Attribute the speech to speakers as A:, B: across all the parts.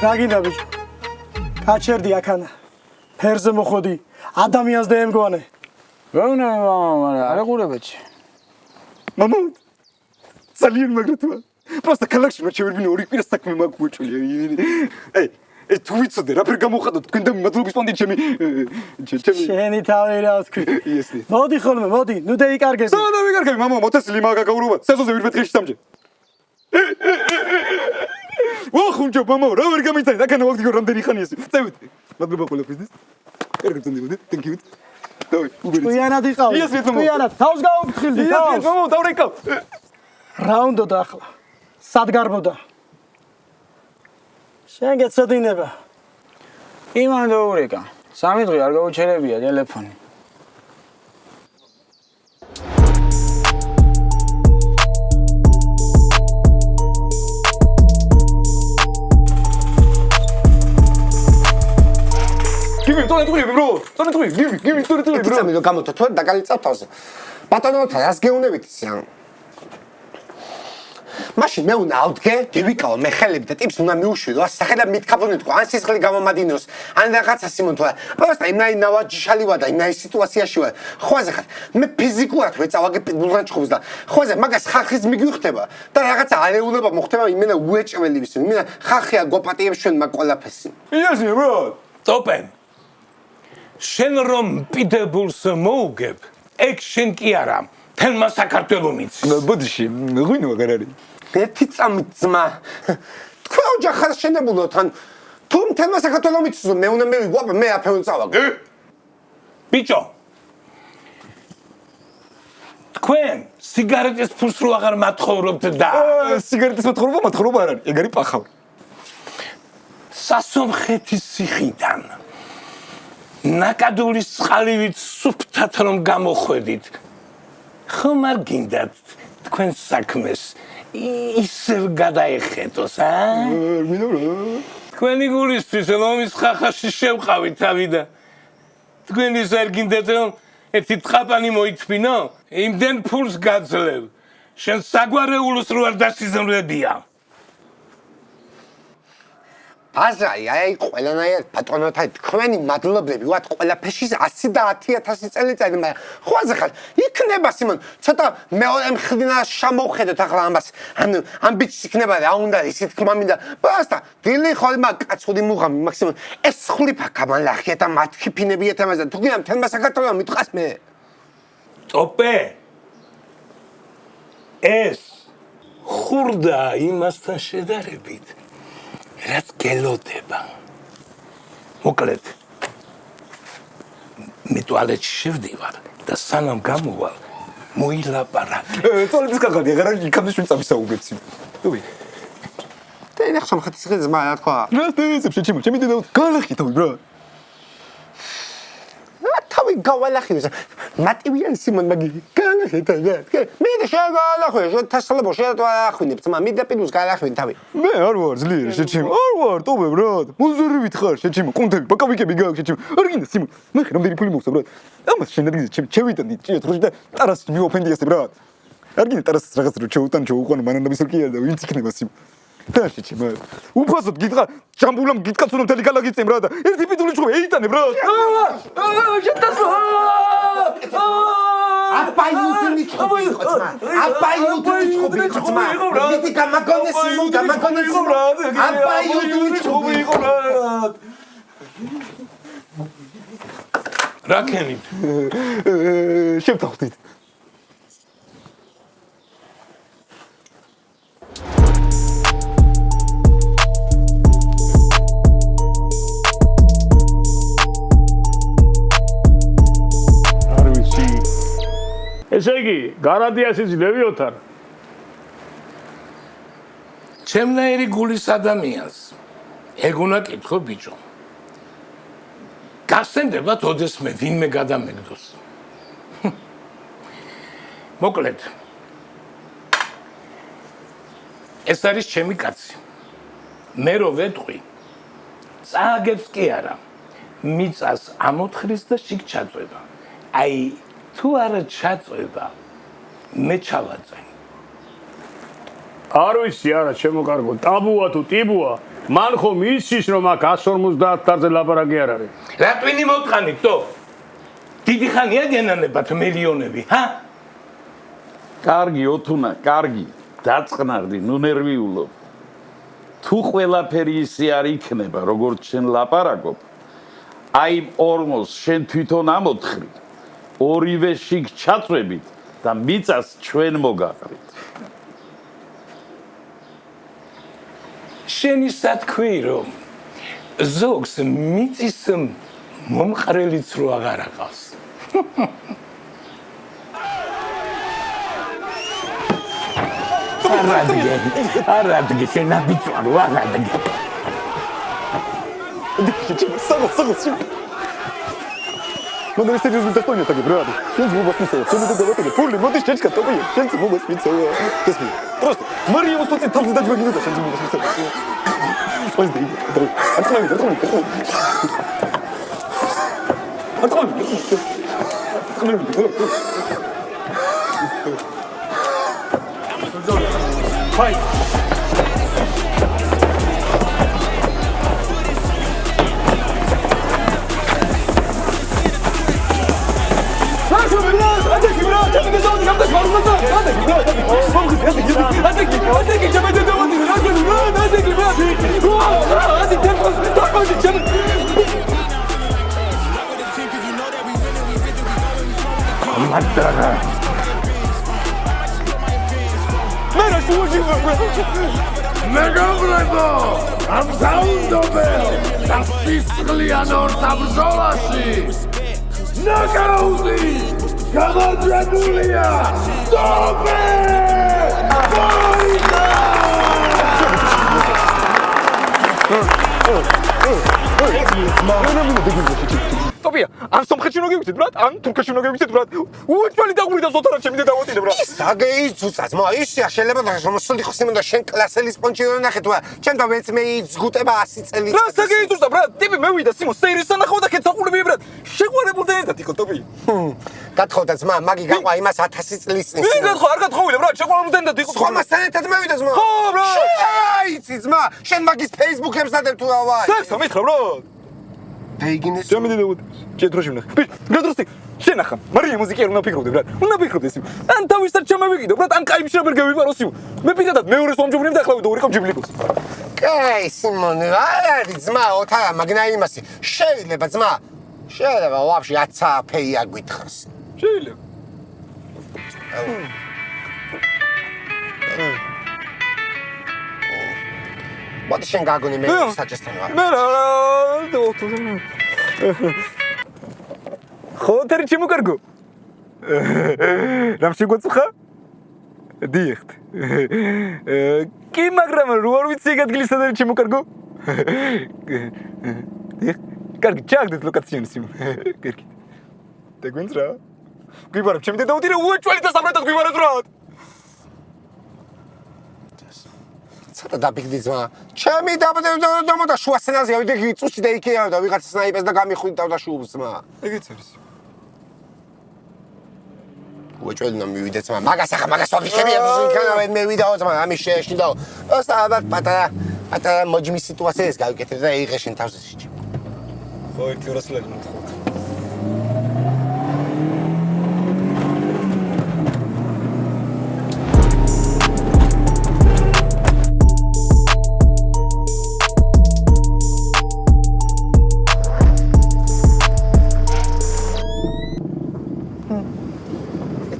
A: Ragina bicho. Kaçerdi yakana. Perze moxodi. Adamiyaz da emgoane.
B: Vona mama, ara qurabetში.
C: Mama. Ძალიან მაგრეთმა. Просто ქალაქში რა შევერბინე ორი კვირა საქმე მაქვს მოჭრილი. ეს თუ ვიცოდე რა ფერ გამოხატოთ თქვენ და მადლობის პანდი ჩემი
A: შენი თავი რა ვთქვი.
C: იესი.
A: მოდი ხოლმე, მოდი. ნუ დაიკარგე.
C: და ვიკარგები мама მოთესლი მაგა გაურობა. სეზონზე ვირ მეთხეში სამჯერ. ვახუნჯო мама რა ვერ გამიცანი და კანა ვაგდიო რამდენი ხანი ეს. წევით. მადლობა ყველაფერს. ერგებთან დივდით. Thank you. დავი, უბერი.
A: Κουიანად იყავი. Κουიანად. თავს გაუფრთხილდი, თავს.
C: იესი, мама, დავრეკავ.
A: რა უნდოდა ახლა? სად გარბოდა? შენ გეცოდინება.
B: იმან დაურეკა. 3 დღე არ გაუჩერებია ტელეფონი.
C: გიმი, ტონეტური, ბრო. ტონეტური, გიმი, ტონეტური, ბრო.
D: წამი რომ გამოთო თორე დაგალიწავ თავზე. ბატონოთა რას გეუნებით ისე? მაშინ მე უნდა ავდგე, დივიკავო მე ხელები და ტიპს უნდა მიუშვიდო, ასახე და მithქაფონე თქო, ან სისხლი გამომადინოს, ან რაღაცა სიმონ თქო. პროსტა იმნაირი ნავაჯიშალი ვარ და იმნაირი სიტუაციაში ვარ. ხოაზე ხარ. მე ფიზიკურად ვეწავაგე პილულანჩხუბს და ხოაზე მაგას ხალხის მიგვიხდება და რაღაცა არეულობა მოხდება იმენა უეჭველი ვის. იმენა ხალხია გოპატიებს ჩვენ მაგ ყველაფერს.
C: იესი, ბრო.
E: ტოპენ. შენ რომ პიტერბურგს მოუგებ, ეგ შენ კი არა. თელმა საქართველომიც.
C: ბოდიში, ღვინო აღარ არის.
D: ერთი წამით ძმა. თქვენ ოჯახად შენებულოთ ან თუ თელმა საქართველომიც მე უნდა მივიგვა, მე აფეუნ წავაგე.
E: ბიჭო. თქვენ სიგარეტის ფულს რო აღარ მათხოვრობთ და
C: სიგარეტის მათხრობა არ არის, ეგ არის პახავი.
E: სასომხეთის ციხიდან ნაკადულის წყალივით სუფთად რომ გამოხვედით. ხომ არ გინდათ თქვენ საქმეს ისევ გადაეხეთოს, თქვენი გულისთვის ლომის ხახაში შევყავით თავი და თქვენის არ გინდათ რომ ერთი ტყაპანი მოითმინო, იმდენ ფულს გაძლევ, შენ საგვარეულოს რო არ დასიზმრებია.
D: ბაზარი, აი ყველანაირად ბატონოთა თქვენი მადლობლები ვართ ყველაფერში 100 და 10000 წელიწადი, მაგრამ ხოაზე ხარ. იქნება სიმონ, ცოტა მეორე მხრიდან შემოვხედოთ ახლა ამას. ანუ ამბიც იქნება რა უნდა ისეთ თქმამინდა. ბასტა, დილი ხოლმე კაცური მუღამი, მაქსიმუმ ეს ხლიფა გამალახიათ და მათქიფინებიათ ამას და თუ გინდა თელმა საქართველოს მიტყას მე.
E: ტოპე. ეს ხურდა იმასთან შედარებით. რაც გელოდება. მოკლედ. მე ტუალეტში შევდივარ და სანამ გამოვალ, მოილაპარაკე.
C: ტუალეტის კახალი აღარ არის, იქამდე შენ წამისაუგებცი. დუი.
D: და ეს ხომხეთის ხე ძმა რა თქვა?
C: რა ეს შეჩემო, ჩემი დედა გალახი თავი, ბრო.
D: თავი გავალახიოს. მატივიან სიმონ მაგი გალახი თავი. მე და შეგალახო, შეთასლებო შეთვალახინებ, ძმა, მე და პინუს გალახინ თავი.
C: მე არ ვარ ძლიერი შეჩემო. არ ვარ, ტობე, ბრო. მუზურივით ხარ შეჩემო, კონტები, ბაკავიკები გაქვს შეჩემო. არ გინდა სიმონ. მე რამდენი ფული მოვსა, ბრო. ამას შენ არ გინდა ჩევიტანდი, ჭიეთ და ტარასში მიოფენდიასე, ბრო. არ გინდა ტარასს რაღაც რო ჩეუტან ჩოუყვანო, მანამდე ისე კი არა და ვინც იქნება სიმონ. და შეჩემო. უფასოდ გითხრა, ჯამბულამ გიტკაცო რომ თელი ქალაქი წემ რა და ერთი პიტული ჩხუბი ეიტანე, ბრო. შეთასო.
D: აბაიუტი ჩხუბი ხოცმა. აბაიუტი ჩხუბი ხოცმა. მითი გამაგონე სიმონ, გამაგონე სიმონ. აბაიუტი ჩხუბი იყო რა.
E: რა ქენით?
C: შევთანხმდით.
F: ესე იგი, გარანტიას იძლევი ოთარ.
E: ჩემნაირი გულის ადამიანს ეგ უნდა კითხო ბიჭო. გასცემდებათ ოდესმე ვინმე გადამეგდოს. მოკლედ. ეს არის ჩემი კაცი. მე რო ვეტყვი, წააგებს კი არა. მიწას ამოთხრის და შიგ ჩაწვება. აი თუ არა ჩაწვება, მე ჩავაწვენ.
F: არ ვიცი არა, შემოკარგო, ტაბუა თუ ტიბუა, მან ხომ იცის რომ აქ 150 დარზე ლაპარაკი არ არის.
E: რა ტვინი მოტყანით, თო? დიდი ხანია გენანებათ მილიონები, ჰა?
G: კარგი ოთუნა, კარგი. დაწყნარდი, ნუ ნერვიულობ. თუ ყველაფერი ისე არ იქნება, როგორც შენ ლაპარაკობ, აი ორმოს შენ თვითონ ამოთხრი. ორივე შიგ ჩაწვევით და მიწას ჩვენ მოგაყრით.
E: შენი სათქვი რომ ზოგს მიწის მომყრელიც რო აღარ აყავს. არადგე შენა ბიჭვარო არადგე.
C: Надо вести результат не так, брат. Сейчас мы вас пиццея. Что ты говоришь? Пули, вот ты чечка топи. Сейчас мы вас пиццея. Просто Мария его смотрит, там задать 2 минуты, сейчас мы вас пиццея. Пойди, давай. Открой. Fight.
F: მეგობრებო, ამ საუნდობელ და სისხლიან ორთაბრძოლაში ნოკაუტი გამარჯვებულია ტოპე!
C: ტოპია, ან სომხეთში უნდა გივიდეთ, ბრატ, ან თურქეთში უნდა გივიდეთ, ბრატ. უჩველი დაგვრიდა ზოთარად შემიდე დავატინე, ბრატ.
D: საგეიცუცაც, ისია შეიძლება და შემოსული ხოს იმდა შენ კლასელის პონჩი ვერ ნახე თუ არა. ჩემ და მეც მე იზგუტება 100 წელი.
C: რა საგეიცუცა, ბრატ, ტიპი მევიდა, სიმო, სეირის სანახავ და ქეცაყურები, ბრატ. შეყვარებულ და ერთად იყო ტოპი.
D: გათხოვდა ძმა, მაგი გაყვა იმას 1000 წლის წინ.
C: მე გათხოვ, არ გათხოვილა, ბრატ, შეყვარებულ და ერთად იყო.
D: ხომასთან ერთად მევიდა ძმა.
C: ხო, ბრატ.
D: შეაიცი ძმა, შენ მაგის Facebook-ებს დადებ თუ რა ვარ.
C: საქსა მითხრა, ბრატ.
D: დაიგინეს.
C: შემიდე და შეტროში ვნახე. გრადროსტი, შენახა. მარია მუსიკა არ უნდა ფიქრობდე, ბრატ. უნდა ფიქრობდე სიმო. ან თავისად ჩამოვიგიდო, ბრატ, ან კაი მშრაბერ გავიყარო სიმო. მე პირადად მეორე სომჯობნები დაახლავე და ორი ყავჯიბლიბოს.
D: კაი, სიმონ, არ არის ძმა, ოთარა მაგნა იმასი. შეიძლება ძმა. შეიძლება ვაფშე 10 ფეი აგვითხრას.
C: შეიძლება.
D: მოდი შენ გაგონი მე საჭესთან ვარ.
C: მე რა ხოთერი ჩემოკარგო. რამ შეგვაწუხა? დიახთ. კი, მაგრამ რო არ ვიცი ადგილი სადარი ჩემოკარგო? დიახ. კარგი, ჩაგდეთ ლოკაციონი სიმო. კარგი. და გვინც რა? გვიბარებ, ჩემი დედა უდირე უეჭველი და სამრეთად გვიბარებ რა.
D: ცოტა დაბიგდი ძმა. ჩემი და შუა სცენაზე ავიდი წუთი და იქ და ვიღაცა სნაიპერს და გამიხვიდავდა შუბს ძმა.
C: ეგეც არის.
D: უეჭველი და მივიდე ძმა. მაგას ვაფიქრები იქნავენ მე ვიდაო ძმა, ამის შეეშინდაო. ოსტა პატარა მოჯმის სიტუაციას გავიკეთე და იღე შენ თავზე შეჭი.
C: ხო, 100 ლარი მოთხოვთ.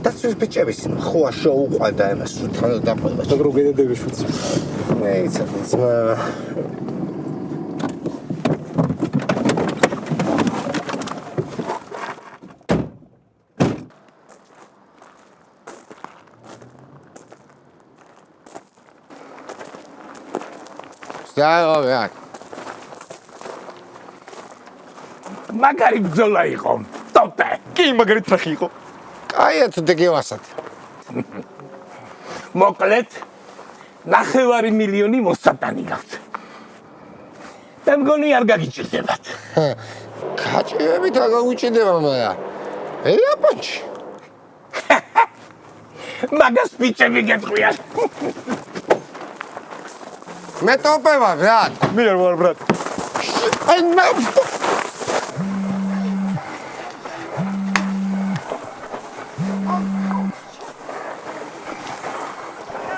D: დაცვის ბიჭების ხოა შეუყვადა ამას სულთან დაყვებას.
C: და რო გედადები შუც.
D: მე იცი ძმა. ზაო,
E: მაგარი ბრძოლა იყო. ტოპე.
C: კი, მაგარი ტრახი იყო.
D: კაია თუ დეგევასად.
E: მოკლედ 9 მილიონი მოსატანი გაქვთ. და მგონი არ გაგიჭირდებათ.
D: გაჭირებით არ გაუჭირდება მაგრამ. იაპონში.
E: მაგას ბიჭები გეტყვიან.
D: მე ტოპება ბრატ.
C: მე არ ვარ ბრატ.
D: აი მე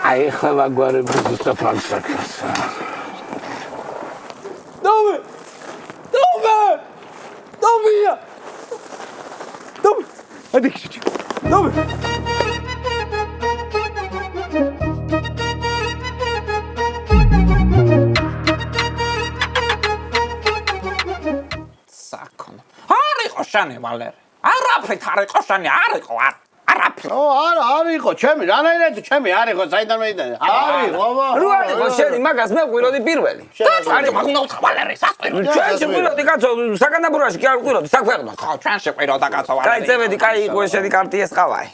E: აი ხლა გვარები ზუსტად ფანსაკას.
C: დავია. ადი ქიჩი. დავი.
H: საკონო. არ იყო შანი ვალერი. არაფრით არ იყო შანი, არ იყო არაფრით.
I: არ იყო, ჩემი, რანაირად ჩემი არ იყო, საიდან მეიდან. არ იყო,
H: რო არ იყო შენი, მაგას მე ვყიროდი პირველი. არ იყო, მაგ უნდა ვალერი, სასწორო. ჩვენ შეგვიროდი კაცო, საგანდაბურაში კი არ ვყიროდი, საქმეა. ხო, ჩვენ შეყვიროდა კაცო ვალერი. კაი, წევედი, კაი, იყო შენი კარტი ეს ყავაი.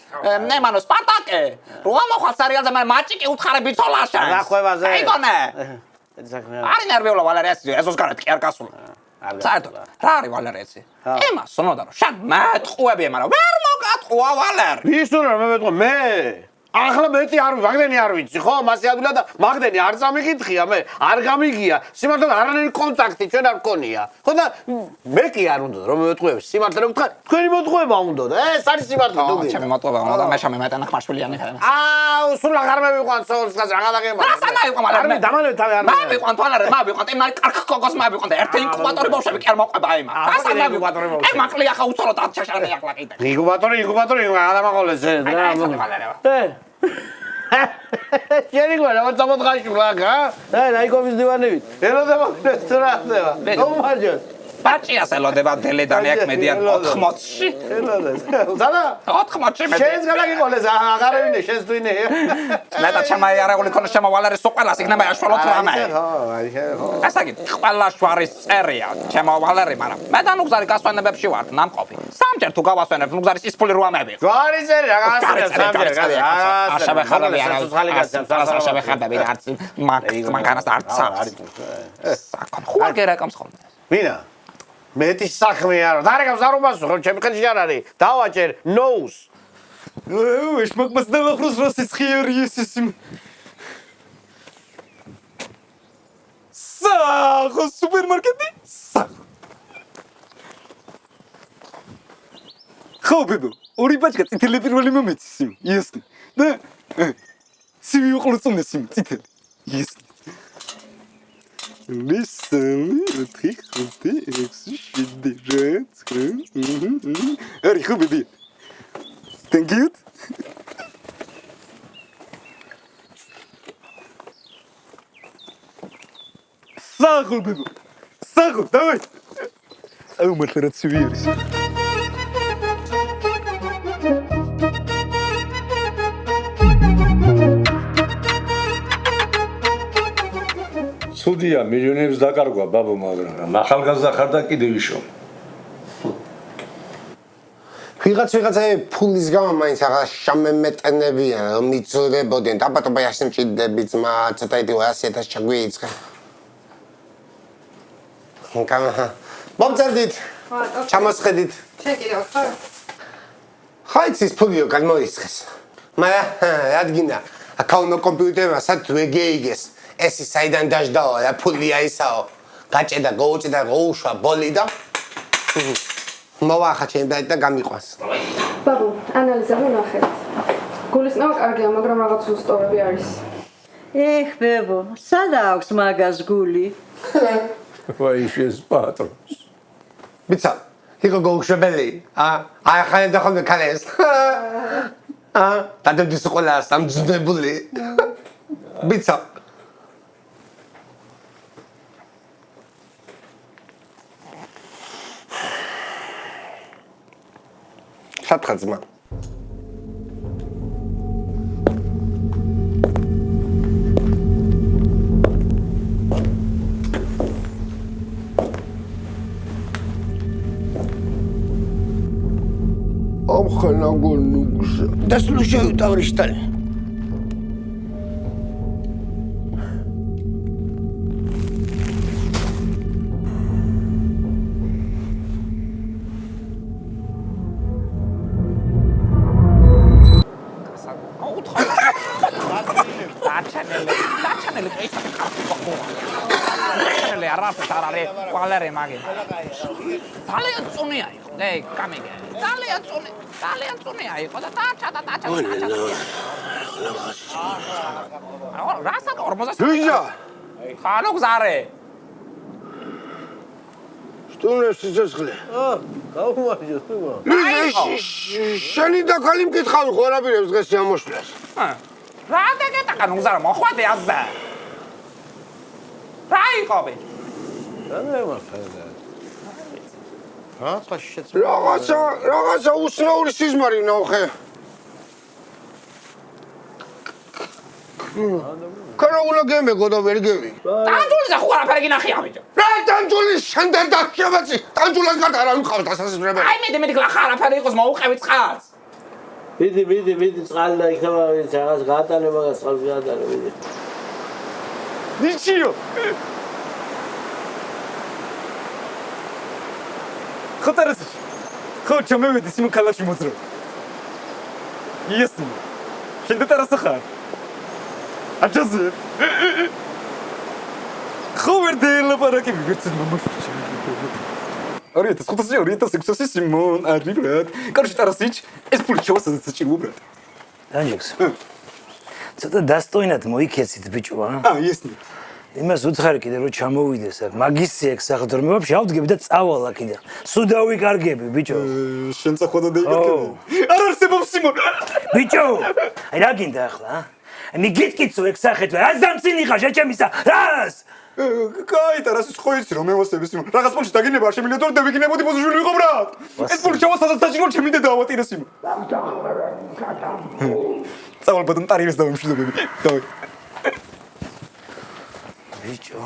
H: მე მანო სპარტაკე. რო ამოხვალ სერიალზე მე მაჭიკი უთხარები ცოლაშა.
I: დახვევაზე.
H: აიგონე. არის ნერვიულა ვალერი ეს ოსკარეთ კი არ გასულა. საერთოდ რა არის ვალერი ეცი? ემას სონოდა რომ შან მეთყუები მაგრამ ვერ მოგატყუა ვალერი.
I: ის თუ რა მე მეტყვი მე ახლა მეტი არ მაგდენი არ ვიცი ხო მასე ადვილა და მაგდენი არ წამიკითხია მე არ გამიგია სიმართლე არანაირი კონტაქტი ჩვენ არ გქონია ხო და მე კი არ უნდა რომ მეტყვი სიმართლე ვთქვა თქვენი მოტყუება უნდა და ეს არის სიმართლე დუგი
H: ჩემი მოტყუება უნდა და მე შამე მეტანა ხმარშვილიანი ხარ
I: აუ სულ აღარ მე ვიყვან სოლს გას რა გადაგება არ მე დამალე თავი არ
H: მე ვიყვან თვალარე მე ვიყვან ტემნარი კარგ კოკოს მე ვიყვან და ერთი ინკუბატორი ბავშვები კი არ მოყვება აიმა რას არ
I: ინკუბატორი ბავშვები
H: აი მაკლი ახლა უცოლო და ჩაშარდი ახლა კიდე
I: ინკუბატორი გადამაყოლეს და Jeni gua, nama sama tengah pulang, ha? Naik komis di mana, Bit? Hello, tema, restoran, tema. Kamu marjat.
H: პაჭიას ელოდება დელედანი აქ მედიან 80-ში.
I: Zada?
H: 80-ში მე.
I: შენს გადაგიყოლეს, აღარ ვინე, შენს თუ ინე.
H: მე და ჩემი არაღული ქონა შემოვალარი სულ ყველას იქნება აშვალოთ რამე. ასე იგი, ყველა შვარის წერია, შემოვალარი, მაგრამ მე და ნუგზარი გასვენებებში ვარ, ნამყოფი. სამჯერ თუ გავასვენებ ნუგზარის ის ფული რო ამები.
I: ჯვარი წერი, რა გასვენებ სამჯერ.
H: აშავე ხარები არა. აშავე ხარები არც მანქანას არც. საკონ ხო გერაკამს ხოლმე.
I: ვინა? მეტი საქმე არა. დარეკავს არ უმასო, ხო, ჩემი ხელში არ არის. დავაჭერ nose.
C: Ой, mag сделал просто схиерис им. Сахо супермаркети. Ხო ბებო, ორი პაჭკა წითელი პირველი მომეცის იმ. იესნი. და ცივი უყლუწუნდეს იმ წითელი. იესნი. Listen, tri khute exishideret. Არი ხო ბები. Thank you. Сахар, бебу. Сахар, давай. А у меня рацивирис.
J: Судия მილიონებს დაკარგვა ბაბო მაგრამ ახალგაზრდა ხარ და კიდე ვიშო.
D: ვიღაცა ფულის გამო მაინც აღარ შამემეტენებიან რომ მიწურებოდნენ დაბატობა yaşნემჭიდები ძმა ცოტა იდი 100,000 ჩაგვიიწყე. მომწერდით. ჩამოსხედით.
K: შენ კიდევ ხარ?
D: ხაიცის ფულიო გამოისხეს. მაგრამ რადგინა აკაუნტო კომპიუტერმა სათვე გეიგეს. ეს საიდან დაждაო რა ფულია ისაო. გაჭედა გოუჭედა გოუშვა ბოლი და მოვახაჩენ და გამიყვანს.
K: ბაბუ, ანალიზები ნახეთ. გულისნაო კარგია, მაგრამ რაღაც უსტოვები არის.
L: ეხ, ბებო, სადა აქვს მაგას გული?
J: ვაი შეს პატრონს.
D: ბიცა, იქო გოუშვებელი. აი ხან და ხომ კალეს. დადებდის ყველა სამძნებული. ბიცა Шатхазма.
I: Омханагонугза. Да слушаю, товарищ Сталин.
H: ლე არაფერ არ არის ყველერე მაგე ძალიან წუნია იყო და კამიგე ძალიან წუნია იყო და დაჩა რასა 40
D: Лиза!
H: ხანო გზარე
D: Что у нас сейчас ხლე?
I: გაუმარჯოს თუმა.
D: შენი და ქალი მკითხავი ხორაპირებს დღეს ამოშლას.
H: რა დაგეტაკა ნუ გზარა მოხვედე აზა რა იყობი
D: რაღაცა უსნაური სიზმარი ნახე. ქარაულა გემეგო და ვერ გევი.
H: ტანჯული და ხო არაფერი გინახია ბიჭო.
D: რა ტანჯული შენდერ დახშებაცი. ტანჯულას გარდა არ მყავს დასასრულებელი.
H: აი მე გლახა არაფერი იყოს მოუყევი წყალს.
I: მიდი წყალი და იქნება რაღაც გაატანე მაგას წყალს გაატანე მიდი.
C: ნიჩიო. ხოტერეს. ხო ჩამოვედი სიმო კალაში მოძრო. იესნი. შენდა ტერასა ხარ. აჭაზე. ხო ვერ დელაპარაკი ვიგეც მომაშჩი. 2006 სიმონ არის ბრატ. კარში ტერასიჩ ეს ფული შევასაძე საჭირო ბრატ.
M: ანჯექს. ცოტა დასტოინად მოიქეცით ბიჭო ა?
C: იესნი.
M: იმას უცხარი კიდე რომ ჩამოვიდეს აქ მაგისი ეგ საერთოდ მე ვაფშე ავდგები და წავალა კიდე. სუ დავიკარგები ბიჭო.
C: შენ წახვედა დაიკარგები. არ არსებობს სიმონ.
M: ბიჭო, აი რა გინდა ახლა ა? მე გიტკიცო ეგ სახეთვე, რა დამცინიხა შეჩემისა, რას?
C: კაი, ტერასის ხო იცი რომ მევასები სიმონ. რაღაც პონჩი დაგინება არ შემიძლია და ვიგინებოდი პოზიშვილი ვიყო ბრატ. ეს პონჩი ჩავასაძა საჭირო ჩემი და დავატირე სიმონ. წავალ ბატონ ტარიეს დავიმშვიდობები. დავი.
M: ბიჭო.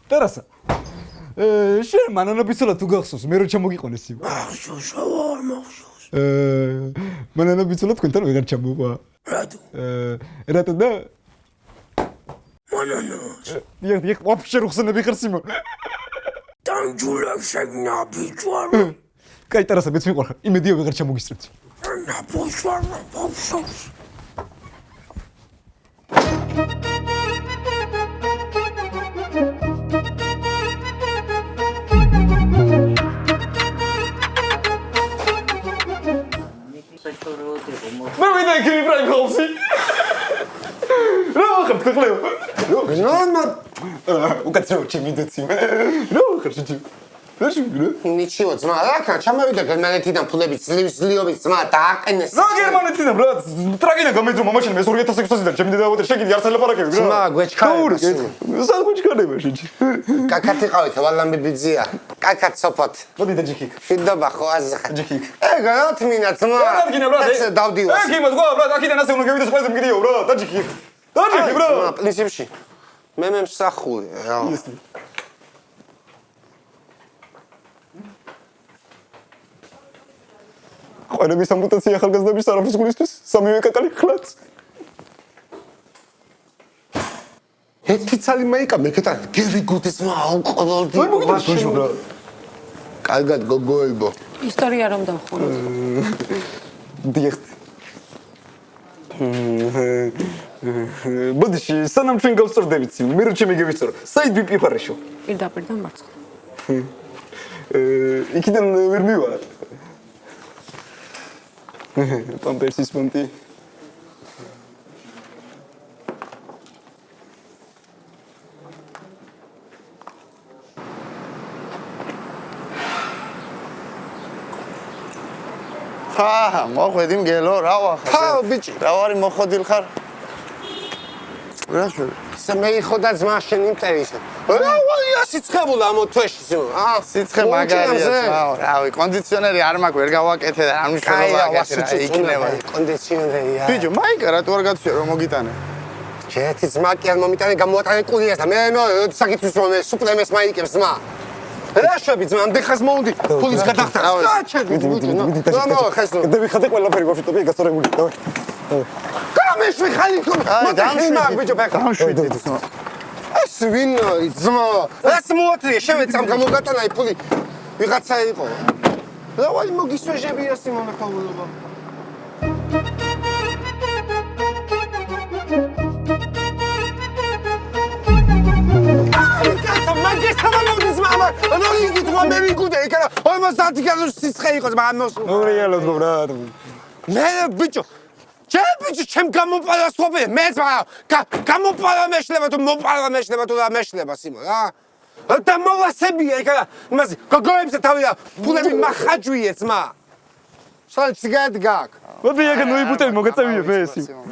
C: ტერასა. შენ მანანაბიცოლა თუ გახსოვს, მე რო ჩამოგიყონე სიმონ.
M: მახსოვს.
C: მანანაბიცოლა თქვენთან ვეღარ ჩამოვა.
M: რატო?
C: რატო და?
M: მანანოს.
C: დიახ, ვაფშე რუხსენები ხარ სიმონ.
M: ტანჯულა შეგნა ბიჭო.
C: კაი, ტერასა, მეც მიყვარხარ. იმედია ვეღარ ჩამოგისწრებთ.
M: ნაბოშვარს.
C: მე ვიდა იქი პრაიმ ჰაუსი. რა ხარ თქვენ?
D: ნორმა.
C: უკაცრავ ჩემი დაცი. რა ხარ შეჭი? რა შეგრე?
D: ნიჩიო ძმა, რა ხარ? ჩამოვიდა გერმანეთიდან ფულები ძლივობის ძმა დააყენეს.
C: რა გერმანეთიდან ბრატ? ტრაგინა გამეძო მამაშენ მე 2600-დან ჩემი დედავატე შეგიდი არ სალაპარაკები რა.
D: ძმა, გვეჩქარება.
C: სად გვეჩქარება შეჭი?
D: კაკათი ყავით ვალამბი ბიძია. კაკათ სოფოთ.
C: მოდი დაჯიქიქ.
D: შიდობა ხო აზახა.
C: ჯიქიქ.
D: ეგ რა თმინა ძმა.
C: რა თქინა ბრატ?
D: ეს დავდივას.
C: ეგ იმას გვა ბრატ, აქედან ასე უნდა გევიდეს ყველაზე მგიდიო ბრატ, დაჯიქიქ. დაჯიქი ბრატ.
D: ძმა, პრინციპში მე მსახული რა.
C: ყველების ამპუტაცია ახალგაზრდების არაფრის გულისთვის სამივე კაკალი ხლაც.
D: ერთი ცალი მაიკა მეკეთა გერი გუდის მაუყოლდი.
C: ვერ მოგიტანს ბოშო ბრატ.
D: კარგად გოგოებო.
K: ისტორია რომ დავხუროთ.
C: დიახ. ბოდიში, სანამ ჩვენ გავსწორდებით სიმ, მე რო ჩემი გევისწორო. საით ვიპიფარეშო?
K: პირდაპირ და მარცხნივ.
C: იქიდან ვერ მივარ. პამპერსის პონტი.
I: მოხვედი მგელო, რა ვახარ?
D: ხა ბიჭი,
I: რა ვარი მოხოდილ ხარ?
D: რა შე? სამეი ხოდა ძმა შენ ინტერესა. რა ვაია სიცხებულა ამ თვეში სულ.
I: სიცხე მაგარია ძმა, რავი, კონდიციონერი არ მაქვს, ვერ გავაკეთე და არ მნიშვნელობა აკეთე, იქნება.
D: კონდიციონერია.
I: ბიჭო, მაიკა რატო არ გაცვია რომ მოგიტანე?
D: ჩეთი ძმა კი არ მომიტანე გამოატანე კულიას და მე საკითხის რომ სუპლემეს მაიკებს ძმა. რა შვები ძმა, ამდენ მოუდი ფულის გადახდა. რა ჩედი ბიჭო. რა ხესო.
C: დავიხადე ყველაფერი ბავშვიტობი გასწორებული. დავай.
D: გამეშვი ხალი თქო.
I: დამშვიდე
D: ბიჭო,
I: დამშვიდე ძმა.
D: ეს ვინ არის ძმა? ეს მოატრია შევეცამ გამოგატანა აი ფული. ვიღაცა იყო. რა ვაი მოგისვეჟებია სიმონ ხაულობა. სამამოდის მამა ანუ იგი თუ მე ვიგუდე იქა 50 კილოს სიცხე იყოს მამოს
C: ნუ რეალოდ გო ბრატ
D: მე ბიჭო ჩემ გამოპალასობე მეც გამოპალა მეშლება თუ მოპალა მეშლება თუ და მეშლება სიმო რა და მოვასებია იქა იმას გოგოებზე თავი და ფულები მახაჯვიე ძმა სულ ციგად გაკ
C: მოდი ეგ ნოიბუტები მოგეწევიე მე სიმო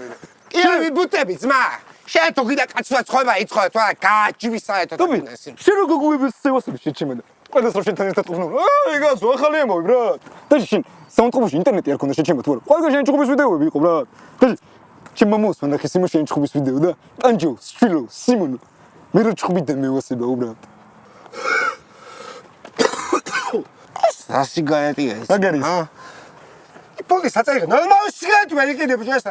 D: კი ვიბუტები ძმა შენ თუ გიდა კაცვა ცხოვრება იწყო თუ არა გააჯვი საერთოდ
C: ტობი შენ რო გოგოების სევასები შეჩემენ ყველას რო შენთან ერთად ყოფნა ეგაც ახალი ამოვი ბრატ და შენ საუნდტრეკში ინტერნეტი არ ქონდა შეჩემა თუ არა ყველგან შენ ჩხუბის ვიდეოები იყო ბრატ და ჩემ მამოს ვანახე სიმო შენ ჩხუბის ვიდეო და ანჯო სჩილო სიმონო მე რო ჩხუბიდან მევასება უბრალოდ
D: რა სიგარეტია ეს
C: აგერი
D: იპოლი საწერე ნორმალური სიგარეტი ვერ იყიდებ ეს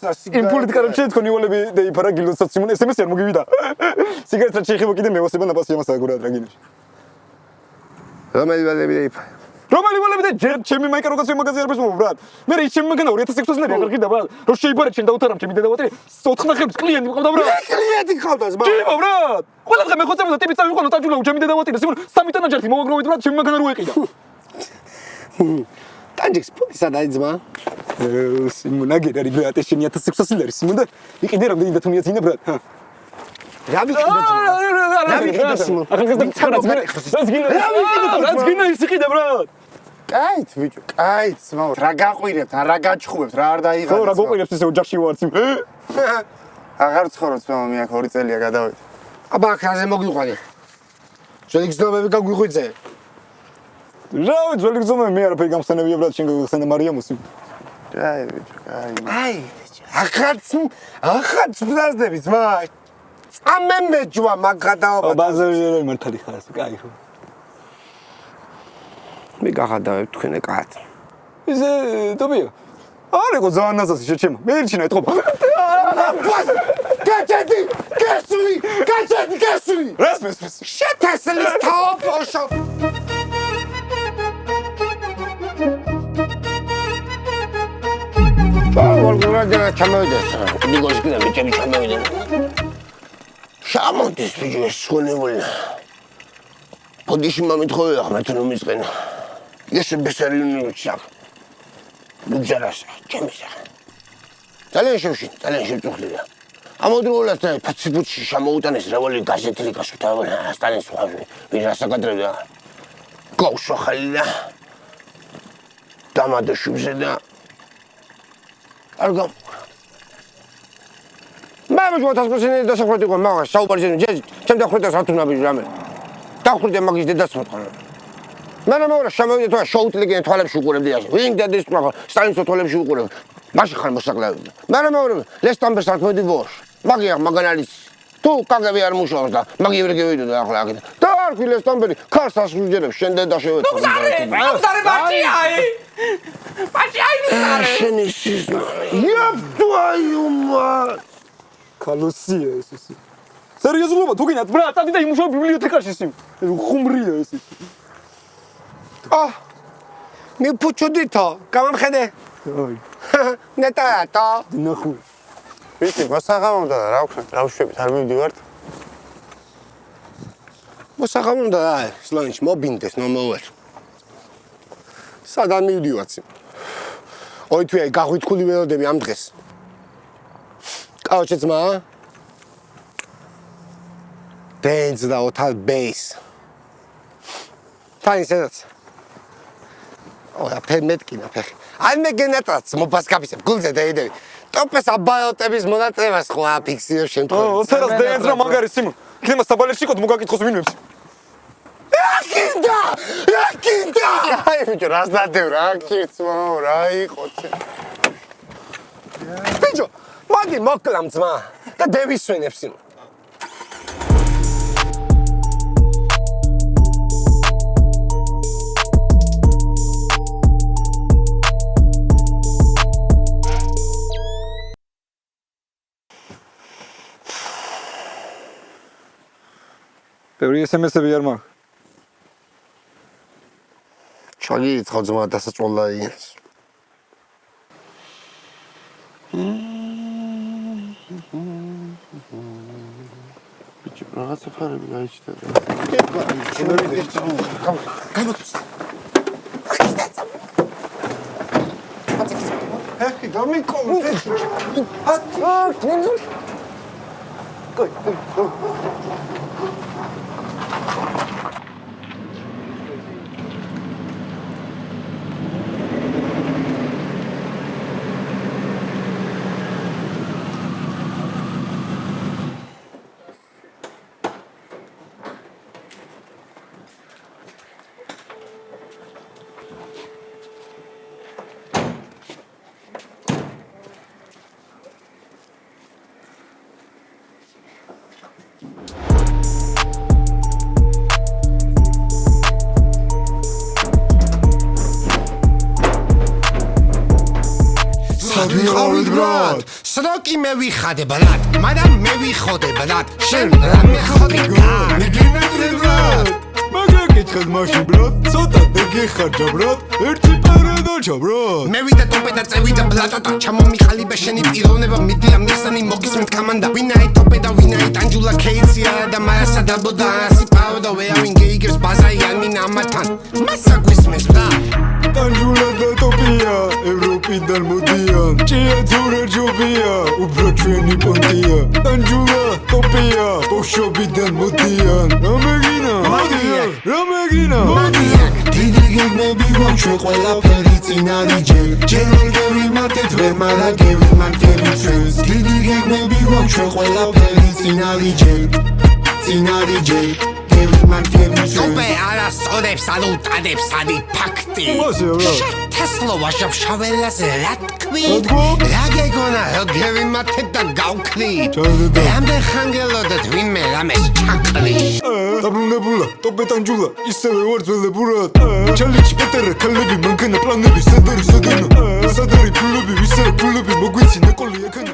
D: რა სიგარეტი
C: იმპულით კაროჩე თქონი ვალები და იფარა გილოსაც სიმონ SMS არ მოგივიდა სიგარეტად შეიძლება კიდე მევასება ნაბასი ამას აგურად რაგინეში
D: რომელი ვალები და იფარა
C: რომელი ვალები და ჯერ ჩემი მაიკროკასიო მაღაზია არის მო ბრატ მე რა ჩემი მაგანა 2600 ლარი აღარ გიდა ბრატ რო შეიძლება ჩემ დაუთარამ ჩემი დედავატი 95 კლიენტი მყავდა ბრატ
D: კლიენტი მყავდა ზმა
C: ჭიმა ბრატ ყველა დღე მე ხოცებოდა ტიპი წავიყვანო ტაჯულა ჩემი დედავატი სიმონ სამი ტანაჯართი მოვაგროვეთ ბრატ ჩემი მაგანა რო ეყიდა
D: ტანჯიქს პოლისა დაიძმა
C: სიმონ აგერ არის ბრატ ეს შენი 1600 ლარი სიმონ და იყიდე რამდენი დათუნია ძინა ბრატ
D: რა ვიყიდე სიმონ
C: რაც გინდა ის იყიდე ბრატ
D: კაით ბიჭო კაით სმაო რა გაყვირებთ რა გაჩხუბებთ რა არ დაიღალეთ
C: ხო რა გოყვირებს ესე ოჯახში ვარ სიმ
D: აღარ ცხოვრობ სმაო მე აქ 2 წელია გადავედი აბა აქ რაზე მოგვიყვანე შენი გზნობები გაგვიხვიძე
C: რა ძველი გზნობები მე არაფერი გამხსენებია ბრატ შენ გახსენე მარიამოსი
D: კაი ბიჭო კაი ახაც ბზარდები ძმა ამე მეჯვა მაგადაობა
C: ბაზარზე მართალი ხარ კაი ხო
D: მე გაღადავებ თქვენ ეკათ
C: ისე ტობია არ ეკო ზანაზასი შეჩემა მე ერჩინა ეთქო
D: გაჭედი გასული
C: რას
D: შეთესლის თაობოშო ვარგურა ჩამოვიდეს ნიგოს კიდე მეჭები ჩამოვიდნენ შამონდის ბიჭო სუნებული პოდიში მომითხოვე ახლა თუ მომისყენა ეს ბესარიუნი ჩაკ ბუჯარას ჩემისა ძალიან შევწუხლია ამოდროულად ფაციფუჩი შემოუტანეს რავალი გაზეთი გასუთავა სტალინის ხაზი ვირასაკადრებდა გოშო ხალილა დამადო შუბზე და არგამ მამაჯ 1000% დასახვედი ყო მაგას საუბარი ჩემ დახვედას რატუნა ბიჭო რამე დახვედე მაგის დედას მოთხოვნა მე რა შემოვიდე თუ შოუტლიგენ თვალებში უყურებდი ასე ვინ დადის მაგა სტალინის თვალებში უყურებ მაშინ ხარ მოსაკლავი მე რა ლესტამბერს არ მოდი ბოშ მაგია მაგანალის თუ კაგები არ მუშაობს და მაგი ევრეგევიდო და ახლა აქ და არ ქვი ლესტამბერი ქარს ასრულჯერებს შენ დედა შევეცო
H: მამზარე ბაჭიაი
D: შენი სიზმა იაფტუაიუმა
C: კალოსია ეს სერიოზულობა თუ გინდათ ბრატ წადი და იმუშაო ბიბლიოთეკაში სი ხუმრია ეს
D: მე პუჩოდითო გამამხედე
C: აი
D: ნეტატო
C: ნახუ
D: ვიცი მოსაღამონდა რა ვქნათ რა ვშვებით არ მივდივართ მოსაღამონდა რა სლანჩ მობინდეს მომოვარ სადან მივდივართ ой თუ აი გაღვითქული ველოდები ამ დღეს კაოჩე ძმა დენს და ოთალ ბეის თაინსედაც ой апემეტკინა ფეხი არ მეგენატრაც მოფასკაფისებ გულზე დაიდები ტოპეს აბაოტების მონაწილეობას ხო აფიქსიო შემთხვევაში
C: ოთერას დენს რა მაგარი სიმო ქნემა საბალებში ყოდ მოგაკითხოს ვინმებს
D: აკინდა აი ბიჭო რას დადევ რა კიცმო რა იყო ბიჭო მოდი მოკლამ ძმა და დევისვენებს იმ
C: ბევრი SMS-ები არ მაქვს
D: ჩაგიიწყო ძმა დასაჭვალაიენს
I: ბიჭი რაღაცა ფარები გაიჩნდა
C: ეხი გამიკომე
D: ვიყავით ბრატ სროკი მე ვიხადე ბრატ მაგრამ მე ვიხოდე ბრატ შენ რა მეხოდი მე გინეთლე ბრატ
C: მაგრამ კითხეთ მაშინ ბრატ ცოტა დეგეხარჯა ბრატ ერთი პარადოჩა ბრატ
D: მე ვიდა ტოპე და წევიდა ბრატოტა ჩამომიხალიბე შენი პიროვნება მიდია მიხსენი მოგისმენთ კამანდა ვინაი ტოპე და ვინაი ტანჯულა ქეიცია და მარასა დაბოდა ასი პაოდა ვეავინ გეიგებს ბაზაიან მინ ამათან მასა გვისმენთ ბრატ
C: ტანჯულა და ტოპია ევროპიდან მოდიან ჭია თურა ჯობია უფრო ჩვენი პონტია ტანჯულა ტოპია ბოშობიდან მოდიან რამეგინა
D: მოდიან დიდი გეგმები გვაქვს ყველაფერი წინარიჯე ჯერ გევიმატეთ ვერ მარა გევიმატებით ჩვენს დიდი გეგმები გვაქვს ყველაფერი წინარიჯე ტოპე არასწორებს არ უტანებს არი ფაქტი შეთესლოვა შავშაველაზე რა თქვი რა გეგონა რა გევიმატეთ და გავქრი რამდენ ხანგელოდეთ ვინმე რამეს ჩაკრი
C: დაბრუნებულა ტოპე ტანჯულა ისევე ვარ ძველებურად ჩალიჩი პეტერა ქალები მანქანა პლანები სადარი ფულები ვისა ფულები მოგვიცი ნეკოლი ეკანა